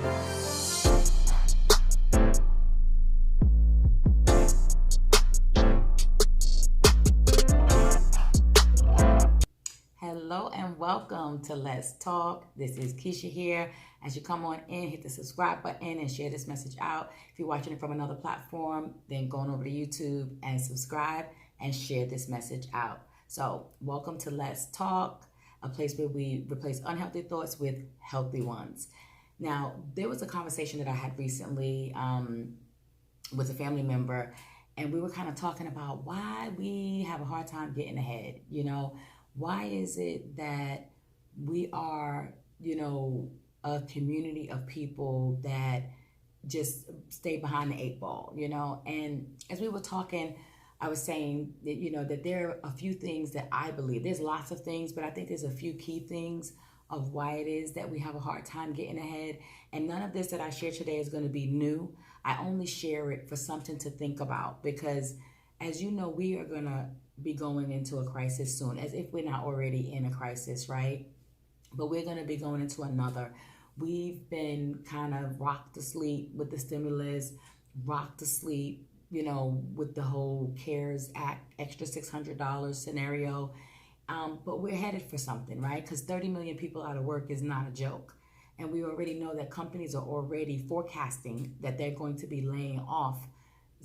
Hello and welcome to Let's Talk. This is Keisha here. As you come on in, hit the subscribe button and share this message out. If you're watching it from another platform, then go on over to YouTube and subscribe and share this message out. So, welcome to Let's Talk, a place where we replace unhealthy thoughts with healthy ones. Now, there was a conversation that I had recently with a family member, and we were kind of talking about why we have a hard time getting ahead. Why is it that we are, a community of people that just stay behind the eight ball, And as we were talking, I was saying that, that there are a few things that I believe. There's lots of things, but I think there's a few key things of why it is that we have a hard time getting ahead. And none of this that I share today is going to be new. I only share it for something to think about because, as you know, we are going to be going into a crisis soon, as if we're not already in a crisis, right? But we're going to be going into another. We've been kind of rocked to sleep with the stimulus, rocked to sleep, with the whole CARES Act, extra $600 scenario. But we're headed for something, right? Because 30 million people out of work is not a joke. And we already know that companies are already forecasting that they're going to be laying off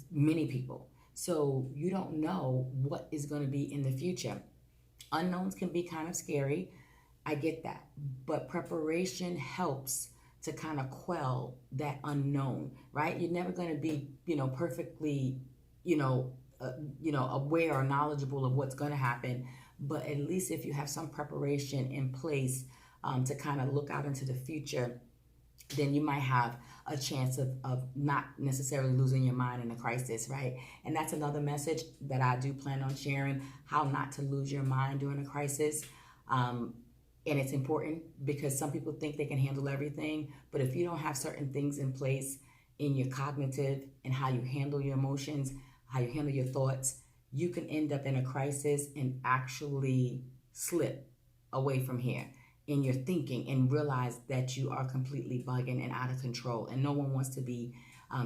many people. So you don't know what is going to be in the future. Unknowns can be kind of scary. I get that. But preparation helps to kind of quell that unknown, right? You're never going to be, perfectly, aware or knowledgeable of what's going to happen. But at least if you have some preparation in place to kind of look out into the future, then you might have a chance of not necessarily losing your mind in a crisis, right? And that's another message that I do plan on sharing, how not to lose your mind during a crisis. And it's important because some people think they can handle everything, but if you don't have certain things in place in your cognitive and how you handle your emotions, how you handle your thoughts, you can end up in a crisis and actually slip away from here in your thinking and realize that you are completely bugging and out of control, and no one wants to be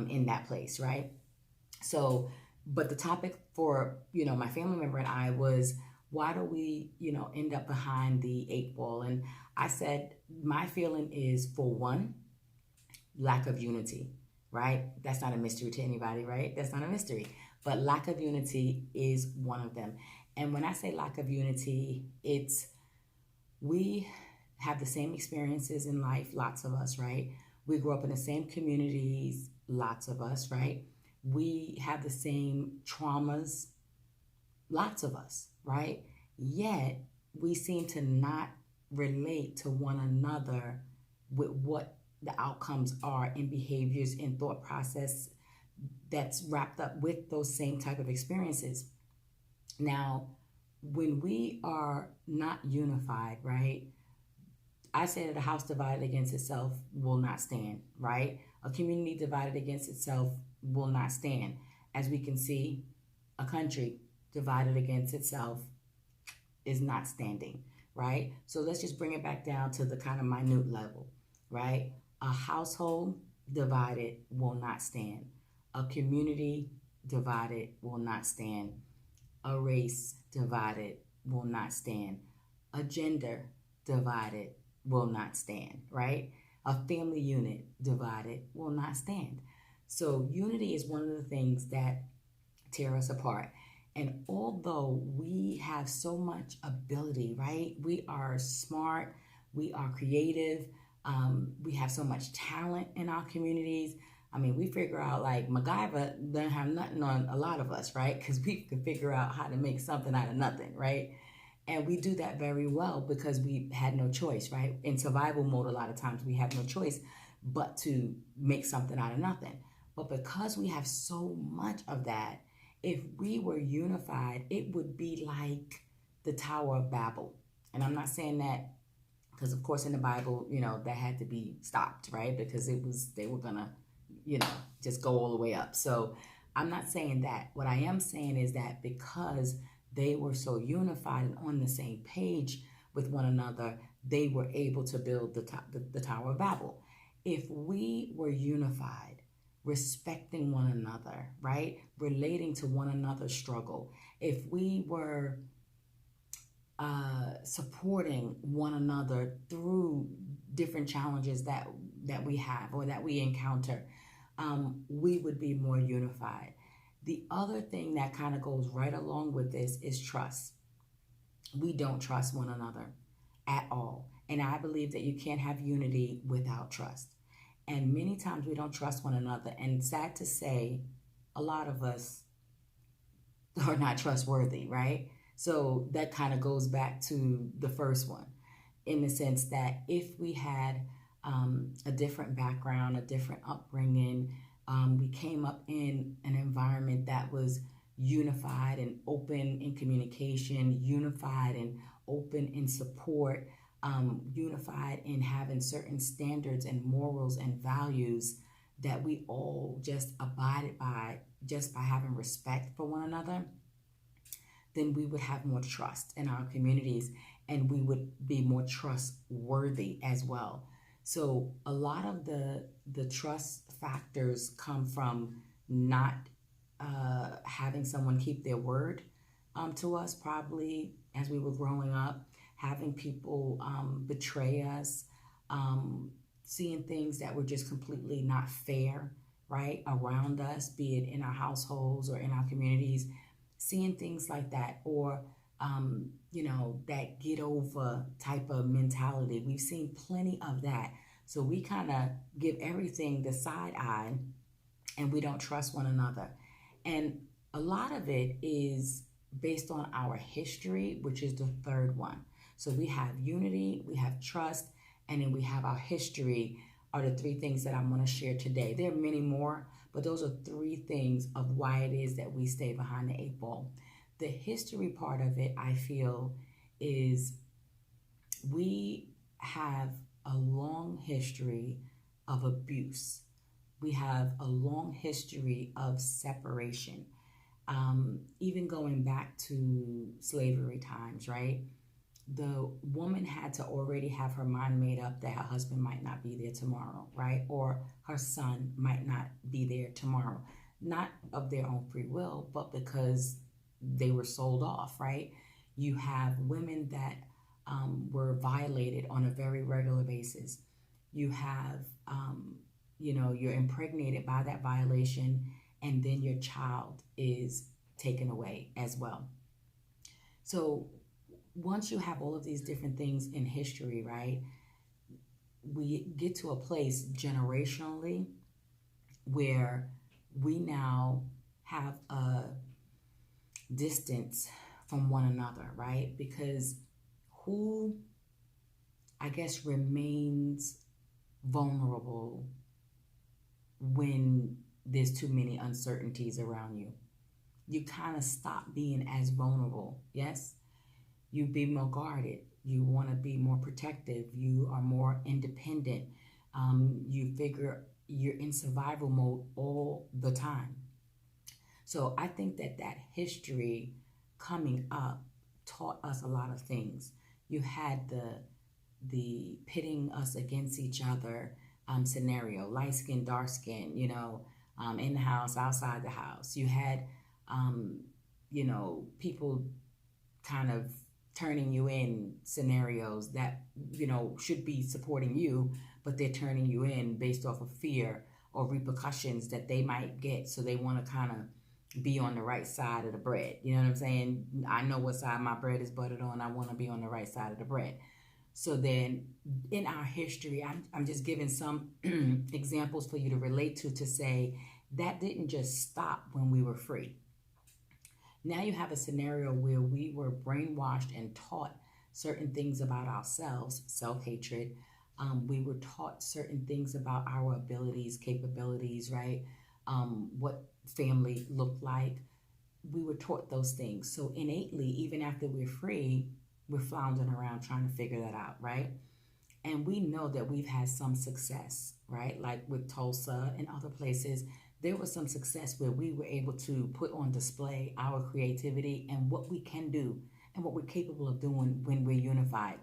in that place, right? So, but the topic for, my family member and I was, why do we, end up behind the eight ball? And I said, my feeling is, for one, lack of unity, right? That's not a mystery to anybody, right? That's not a mystery. But lack of unity is one of them. And when I say lack of unity, it's we have the same experiences in life, lots of us, right? We grew up in the same communities, lots of us, right? We have the same traumas, lots of us, right? Yet we seem to not relate to one another with what the outcomes are in behaviors, in thought process that's wrapped up with those same type of experiences. Now, when we are not unified, right? I say that a house divided against itself will not stand, right? A community divided against itself will not stand. As we can see, a country divided against itself is not standing, right? So let's just bring it back down to the kind of minute level, right? A household divided will not stand. A community divided will not stand. A race divided will not stand. A gender divided will not stand, right? A family unit divided will not stand. So unity is one of the things that tear us apart. And although we have so much ability, right? We are smart, we are creative, we have so much talent in our communities. I mean, we figure out, like, MacGyver doesn't have nothing on a lot of us, right? Because we can figure out how to make something out of nothing, right? And we do that very well because we had no choice, right? In survival mode, a lot of times we have no choice but to make something out of nothing. But because we have so much of that, if we were unified, it would be like the Tower of Babel. And I'm not saying that because, of course, in the Bible, that had to be stopped, right? Because they were going to, just go all the way up. So I'm not saying that. What I am saying is that because they were so unified and on the same page with one another, they were able to build the Tower of Babel. If we were unified, respecting one another, right? Relating to one another's struggle, if we were supporting one another through different challenges that we have or that we encounter, we would be more unified. The other thing that kind of goes right along with this is trust. We don't trust one another at all. And I believe that you can't have unity without trust. And many times we don't trust one another. And sad to say, a lot of us are not trustworthy, right? So that kind of goes back to the first one in the sense that if we had a different background, a different upbringing, we came up in an environment that was unified and open in communication, unified and open in support, unified in having certain standards and morals and values that we all just abided by just by having respect for one another, then we would have more trust in our communities and we would be more trustworthy as well. So a lot of the trust factors come from not having someone keep their word to us, probably as we were growing up, having people betray us, seeing things that were just completely not fair, right, around us, be it in our households or in our communities, seeing things like that, or that get over type of mentality. We've seen plenty of that. So we kind of give everything the side eye and we don't trust one another. And a lot of it is based on our history, which is the third one. So we have unity, we have trust, and then we have our history are the three things that I'm going to share today. There are many more, but those are three things of why it is that we stay behind the eight ball. The history part of it, I feel, is we have a long history of abuse. We have a long history of separation, even going back to slavery times, right? The woman had to already have her mind made up that her husband might not be there tomorrow, right? Or her son might not be there tomorrow. Not of their own free will, but because they were sold off, right? You have women that were violated on a very regular basis. You have, you're impregnated by that violation, and then your child is taken away as well. So once you have all of these different things in history, right, we get to a place generationally where we now have a distance from one another, right? Because who, I guess, remains vulnerable when there's too many uncertainties around you? You kind of stop being as vulnerable, yes? You be more guarded. You want to be more protective. You are more independent. You figure you're in survival mode all the time. So I think that history coming up taught us a lot of things. You had the pitting us against each other scenario, light skin, dark skin, in the house, outside the house. You had, people kind of turning you in scenarios that, should be supporting you, but they're turning you in based off of fear or repercussions that they might get. So they want to kind of be on the right side of the bread. You know what I'm saying? I know what side my bread is buttered on. I want to be on the right side of the bread. So then in our history, I'm just giving some examples for you to relate to say that didn't just stop when we were free. Now you have a scenario where we were brainwashed and taught certain things about ourselves, self-hatred. We were taught certain things about our abilities, capabilities, right? What family looked like. We were taught those things. So innately, even after we're free, we're floundering around trying to figure that out, right? And we know that we've had some success, right? Like with Tulsa and other places, there was some success where we were able to put on display our creativity and what we can do and what we're capable of doing when we're unified.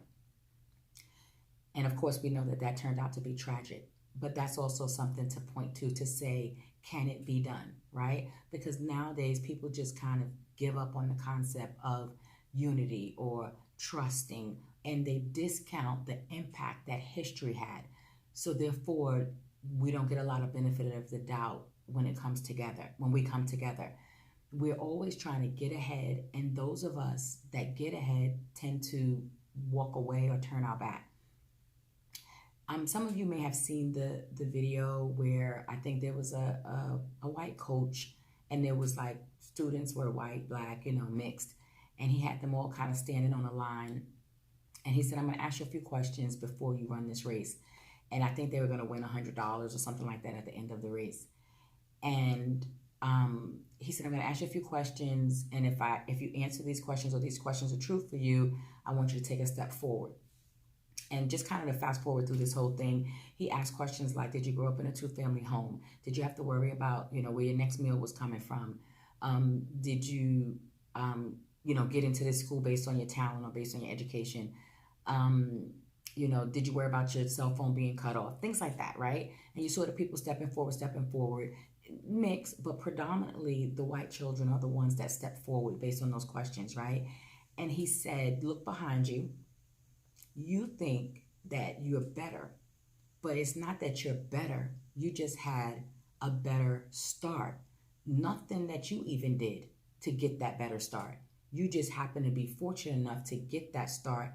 And of course, we know that turned out to be tragic, but that's also something to point to say, can it be done, right? Because nowadays people just kind of give up on the concept of unity or trusting, and they discount the impact that history had. So therefore, we don't get a lot of benefit of the doubt when it comes together, when we come together. We're always trying to get ahead, and those of us that get ahead tend to walk away or turn our back. Some of you may have seen the video where I think there was a white coach, and there was like students were white, black, mixed, and he had them all kind of standing on a line, and he said, I'm going to ask you a few questions before you run this race. And I think they were going to win $100 or something like that at the end of the race. And he said, I'm going to ask you a few questions, and if you answer these questions, or these questions are true for you, I want you to take a step forward. And just kind of to fast forward through this whole thing, he asked questions like, did you grow up in a two-family home? Did you have to worry about, where your next meal was coming from? Did you, get into this school based on your talent or based on your education? Did you worry about your cell phone being cut off? Things like that, right? And you saw the people stepping forward, mixed, but predominantly the white children are the ones that step forward based on those questions, right? And he said, look behind you. You think that you're better, but it's not that you're better. You just had a better start. Nothing that you even did to get that better start. You just happen to be fortunate enough to get that start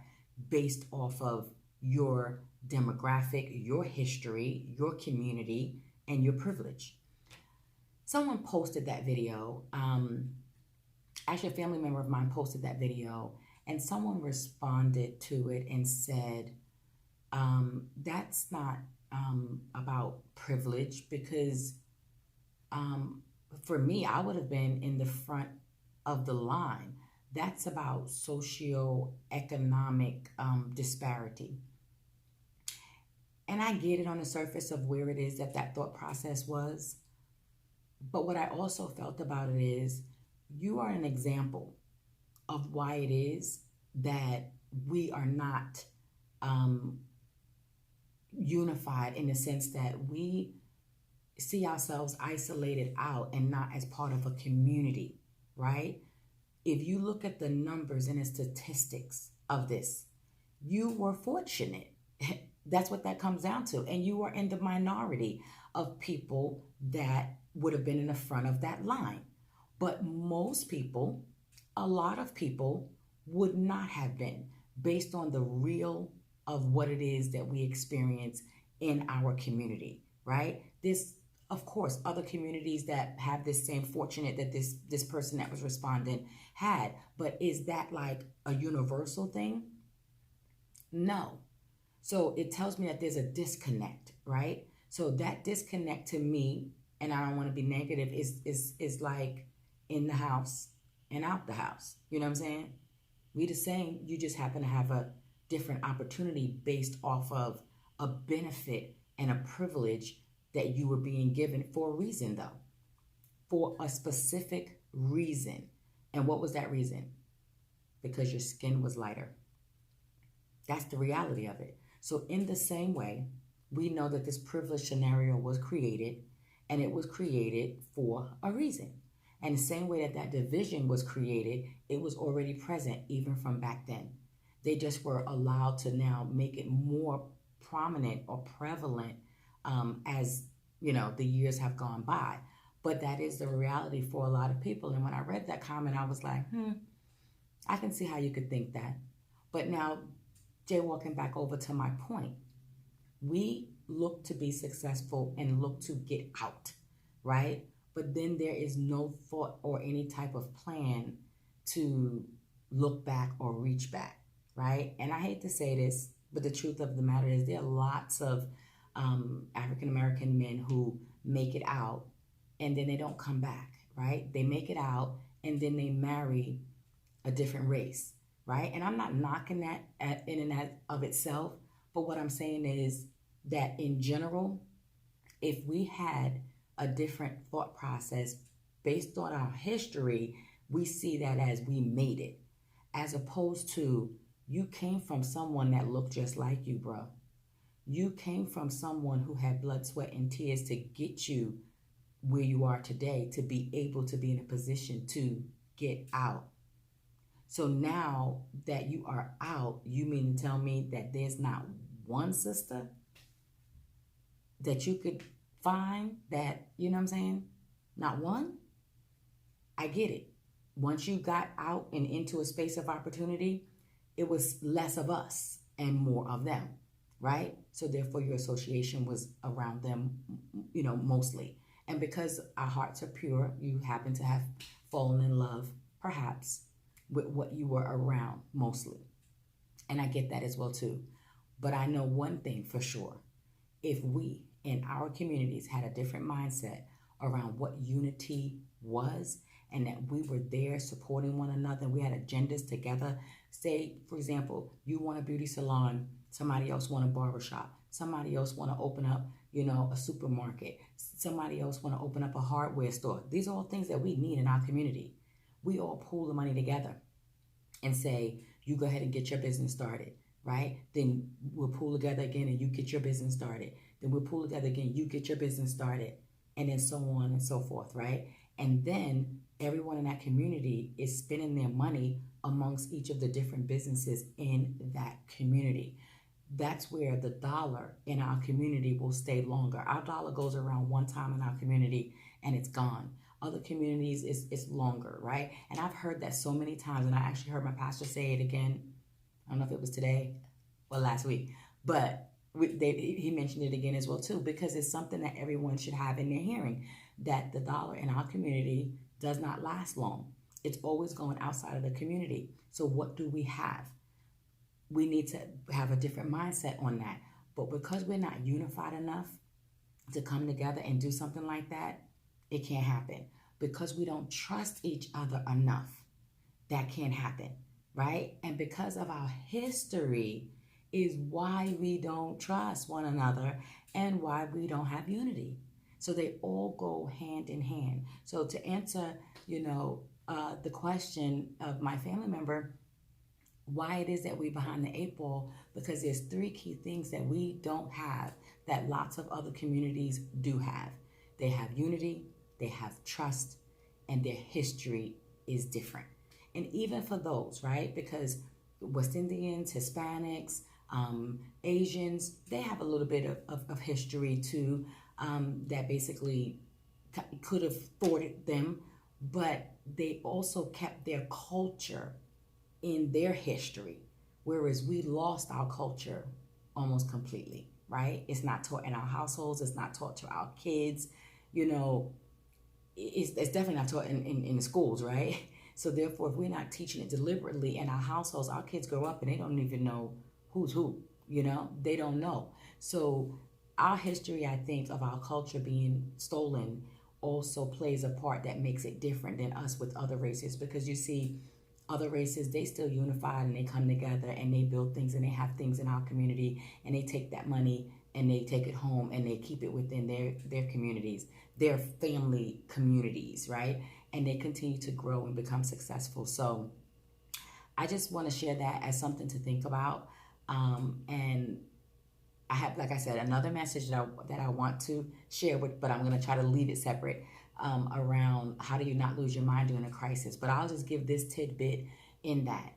based off of your demographic, your history, your community, and your privilege. Someone posted that video. Actually, a family member of mine posted that video, and someone responded to it and said, that's not about privilege, because for me, I would have been in the front of the line. That's about socioeconomic disparity. And I get it on the surface of where it is that thought process was. But what I also felt about it is, you are an example of why it is that we are not unified, in the sense that we see ourselves isolated out and not as part of a community, right? If you look at the numbers and the statistics of this, you were fortunate. That's what that comes down to. And you are in the minority of people that would have been in the front of that line. But most people, a lot of people, would not have been, based on the real of what it is that we experience in our community, right? This, of course, other communities that have this same fortunate that this person that was responding had, but is that like a universal thing? No. So it tells me that there's a disconnect, right? So that disconnect to me, and I don't want to be negative, is like in the house and out the house. You know what I'm saying? We the same, you just happen to have a different opportunity based off of a benefit and a privilege that you were being given for a reason, though. For a specific reason. And what was that reason? Because your skin was lighter. That's the reality of it. So in the same way, we know that this privilege scenario was created, and it was created for a reason. And the same way that division was created, it was already present even from back then. They just were allowed to now make it more prominent or prevalent as the years have gone by. But that is the reality for a lot of people. And when I read that comment, I was like, I can see how you could think that. But now, jaywalking back over to my point, we look to be successful and look to get out, right? But then there is no thought or any type of plan to look back or reach back, right? And I hate to say this, but the truth of the matter is there are lots of African-American men who make it out and then they don't come back, right? They make it out and then they marry a different race, right? And I'm not knocking that in and of itself, but what I'm saying is that in general, if we had a different thought process based on our history, we see that as we made it, as opposed to you came from someone that looked just like you, bro. You came from someone who had blood, sweat, and tears to get you where you are today, to be able to be in a position to get out. So now that you are out, you mean to tell me that there's not one sister that you could find that, you know what I'm saying? Not one? I get it. Once you got out and into a space of opportunity, it was less of us and more of them, right? So therefore your association was around them, mostly. And because our hearts are pure, you happen to have fallen in love, perhaps, with what you were around mostly. And I get that as well too. But I know one thing for sure. If we in our communities had a different mindset around what unity was, and that we were there supporting one another, we had agendas together. Say, for example, you want a beauty salon, somebody else want a barbershop, somebody else want to open up, a supermarket, somebody else want to open up a hardware store. These are all things that we need in our community. We all pool the money together and say, you go ahead and get your business started, right? Then we'll pool together again and you get your business started. Then we'll pool together again, you get your business started, and then so on and so forth, right? And then everyone in that community is spending their money amongst each of the different businesses in that community. That's where the dollar in our community will stay longer. Our dollar goes around one time in our community and it's gone. Other communities, it's longer, right? And I've heard that so many times, and I actually heard my pastor say it again. I don't know if it was today or last week, but he mentioned it again as well too, because it's something that everyone should have in their hearing, that the dollar in our community does not last long. It's always going outside of the community. So what do we have? We need to have a different mindset on that. But because we're not unified enough to come together and do something like that, it can't happen. Because we don't trust each other enough, that can't happen, right? And because of our history is why we don't trust one another and why we don't have unity. So they all go hand in hand. So to answer, the question of my family member, why it is that we're behind the eight ball, because there's three key things that we don't have that lots of other communities do have. They have unity, they have trust, and their history is different. And even for those, right? Because West Indians, Hispanics, Asians, they have a little bit of history too, that basically could have thwarted them, but they also kept their culture in their history, whereas we lost our culture almost completely, right? It's not taught in our households. It's not taught to our kids. It's definitely not taught in the schools, right? So therefore, if we're not teaching it deliberately in our households, our kids grow up and they don't even know who's who, they don't know. So our history, I think, of our culture being stolen also plays a part that makes it different than us with other races, because you see, other races, they still unified and they come together and they build things and they have things in our community, and they take that money and they take it home and they keep it within their communities, their family communities, right? And they continue to grow and become successful. So I just want to share that as something to think about. And I have, like I said, another message that I want to share with, but I'm going to try to leave it separate, around how do you not lose your mind during a crisis. But I'll just give this tidbit in that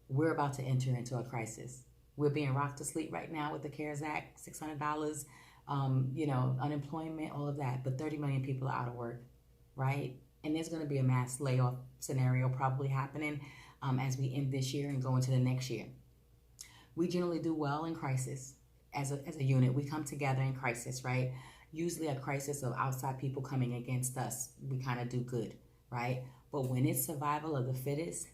we're about to enter into a crisis. We're being rocked to sleep right now with the CARES Act, $600, unemployment, all of that. But 30 million people are out of work, right? And there's going to be a mass layoff scenario probably happening as we end this year and go into the next year. We generally do well in crisis as a unit. We come together in crisis, right? Usually a crisis of outside people coming against us, we kind of do good, right? But when it's survival of the fittest,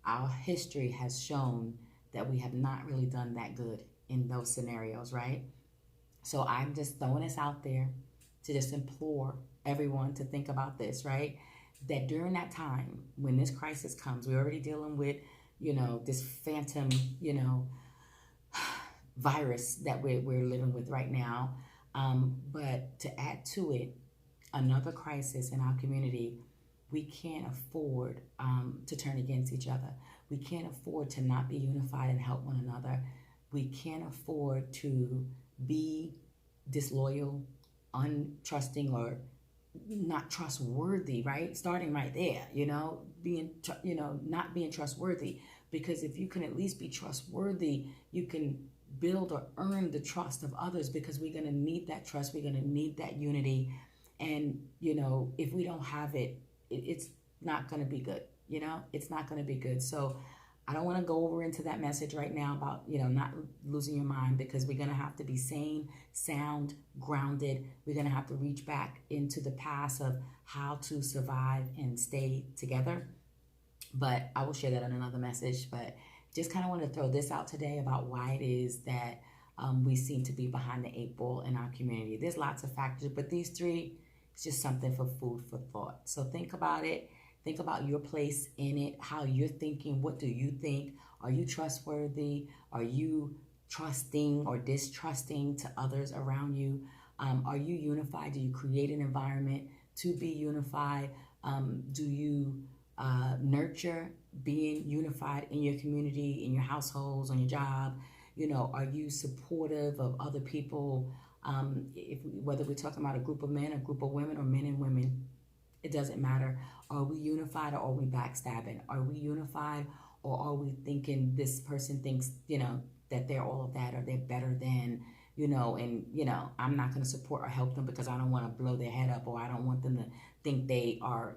our history has shown that we have not really done that good in those scenarios, right? So I'm just throwing this out there to just implore everyone to think about this, right? That during that time, when this crisis comes, we're already dealing with, this phantom, virus that we're living with right now. But to add to it, another crisis in our community, we can't afford to turn against each other. We can't afford to not be unified and help one another. we can't afford to be disloyal, untrusting, or not trustworthy, right? Starting right there, not being trustworthy. Because if you can at least be trustworthy, you can build or earn the trust of others, because we're going to need that trust. We're going to need that unity. And, if we don't have it, it's not going to be good. It's not going to be good. So I don't want to go over into that message right now about, not losing your mind, because we're going to have to be sane, sound, grounded. We're going to have to reach back into the past of how to survive and stay together. But I will share that on another message. But just kind of wanted to throw this out today about why it is that we seem to be behind the 8 ball in our community. There's lots of factors, but these 3, it's just something for food for thought. So think about it. Think about your place in it, how you're thinking. What do you think? Are you trustworthy? Are you trusting or distrusting to others around you? Are you unified? Do you create an environment to be unified? Do you nurture being unified in your community, in your households, on your job? Are you supportive of other people? Whether we're talking about a group of men, a group of women, or men and women, it doesn't matter. Are we unified, or are we backstabbing? Are we unified, or are we thinking this person thinks, that they're all of that, or they're better than, I'm not going to support or help them because I don't want to blow their head up, or I don't want them to think they are,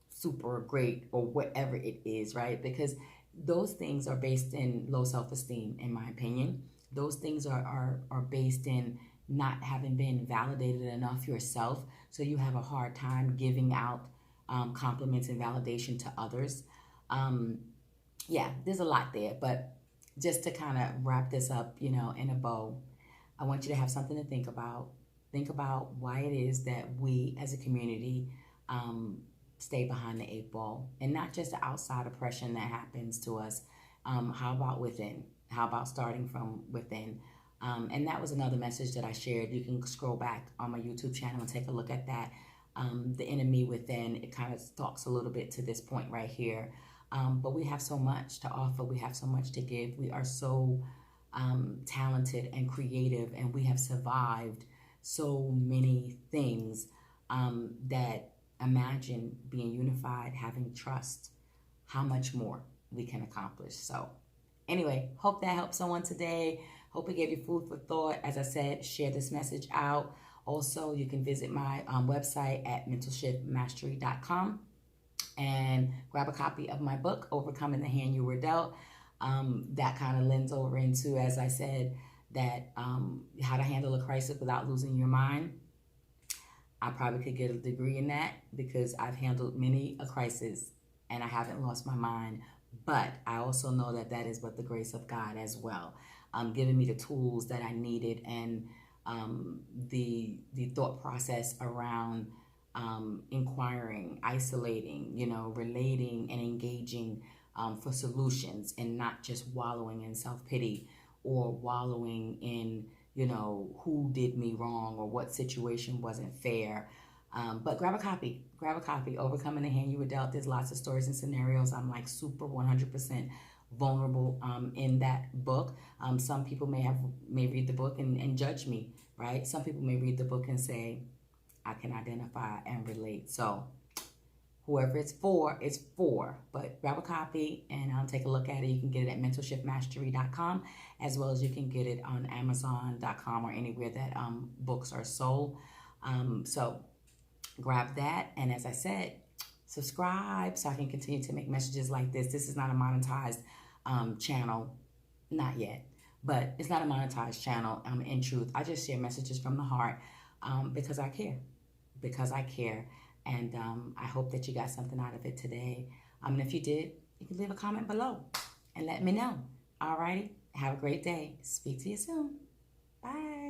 super great, or whatever it is, right? Because those things are based in low self-esteem, in my opinion. Those things are based in not having been validated enough yourself, so you have a hard time giving out compliments and validation to others. There's a lot there, but just to kind of wrap this up, in a bow, I want you to have something to think about. Think about why it is that we as a community stay behind the 8 ball, and not just the outside oppression that happens to us. How about within? How about starting from within? And that was another message that I shared. You can scroll back on my YouTube channel and take a look at that. The enemy within, it kind of talks a little bit to this point right here. But we have so much to offer. We have so much to give. We are so talented and creative, and we have survived so many things that imagine being unified, having trust, how much more we can accomplish. So anyway, hope that helped someone today. Hope it gave you food for thought. As I said, share this message out. Also, you can visit my website at mentalshiftmastery.com and grab a copy of my book, Overcoming the Hand You Were Dealt. That kind of lends over into, as I said, that how to handle a crisis without losing your mind. I probably could get a degree in that, because I've handled many a crisis and I haven't lost my mind. But I also know that that is but the grace of God as well, giving me the tools that I needed, and the thought process around inquiring, isolating, relating and engaging for solutions, and not just wallowing in self-pity or wallowing in who did me wrong or what situation wasn't fair. But grab a copy, Overcoming the Hand You Were Dealt. There's lots of stories and scenarios. I'm like super 100% vulnerable in that book. Some people may read the book and judge me, right? Some people may read the book and say, I can identify and relate. So whoever it's for, but grab a copy and take a look at it. You can get it at mentalshiftmastery.com, as well as you can get it on amazon.com or anywhere that books are sold. So grab that. And as I said, subscribe so I can continue to make messages like this. This is not a monetized channel, not yet, but it's not a monetized channel. In truth, I just share messages from the heart because I care. And I hope that you got something out of it today. And if you did, you can leave a comment below and let me know. Alrighty, have a great day. Speak to you soon. Bye.